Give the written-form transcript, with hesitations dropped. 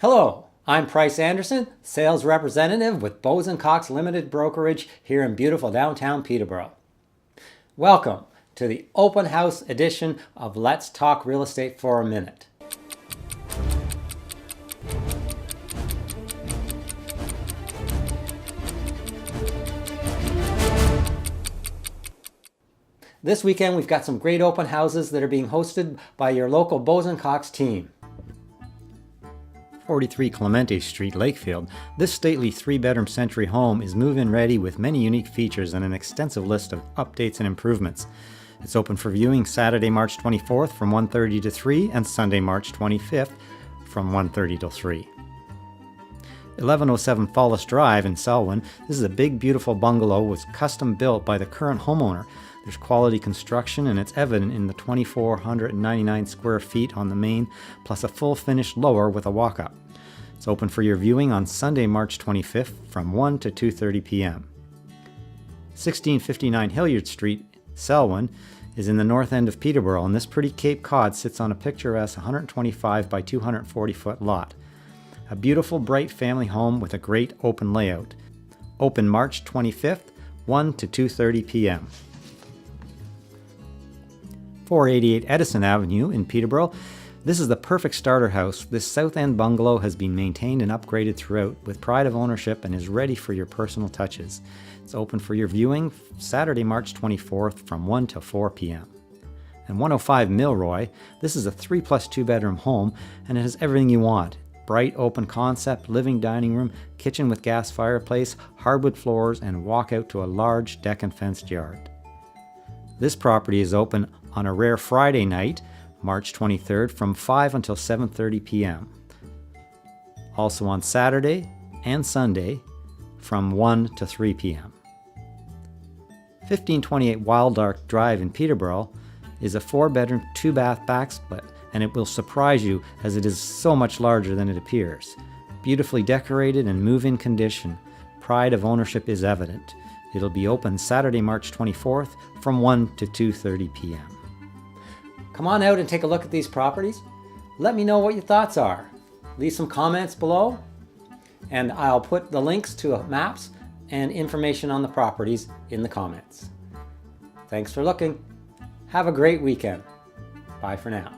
Hello, I'm Price Anderson, sales representative with Bose & Cox Limited Brokerage here in beautiful downtown Peterborough. Welcome to the open house edition of Let's Talk Real Estate for a Minute. This weekend we've got some great open houses that are being hosted by your local Bose & Cox team. 43 Clemente Street, Lakefield. This stately 3-bedroom century home is move-in ready with many unique features and an extensive list of updates and improvements. It's open for viewing Saturday, March 24th from 1:30 to 3 and Sunday, March 25th from 1:30 to 3. 1107 Fallis Drive in Selwyn. This is a big, beautiful bungalow was custom built by the current homeowner. There's quality construction and it's evident in the 2,499 square feet on the main, plus a full finished lower with a walk-up. It's open for your viewing on Sunday, March 25th from 1 to 2:30 p.m. 1659 Hilliard Street, Selwyn, is in the north end of Peterborough, and this pretty Cape Cod sits on a picturesque 125 by 240 foot lot. A beautiful, bright family home with a great open layout. Open March 25th, 1 to 2:30 p.m. 488 Edison Avenue in Peterborough. This is the perfect starter house. This south end bungalow has been maintained and upgraded throughout with pride of ownership and is ready for your personal touches. It's open for your viewing Saturday, March 24th from 1 to 4 p.m. And 105 Milroy. This is a 3+2 bedroom home and it has everything you want. Bright open concept, living dining room, kitchen with gas fireplace, hardwood floors, and walk out to a large deck and fenced yard. This property is open on a rare Friday night, March 23rd from 5 until 7:30 p.m. Also on Saturday and Sunday from 1 to 3 p.m. 1528 Wildark Drive in Peterborough is a 4-bedroom, 2-bath backsplit, and it will surprise you as it is so much larger than it appears. Beautifully decorated and move-in condition. Pride of ownership is evident. It'll be open Saturday, March 24th from 1 to 2:30 p.m. Come on out and take a look at these properties. Let me know what your thoughts are. Leave some comments below, and I'll put the links to maps and information on the properties in the comments. Thanks for looking. Have a great weekend. Bye for now.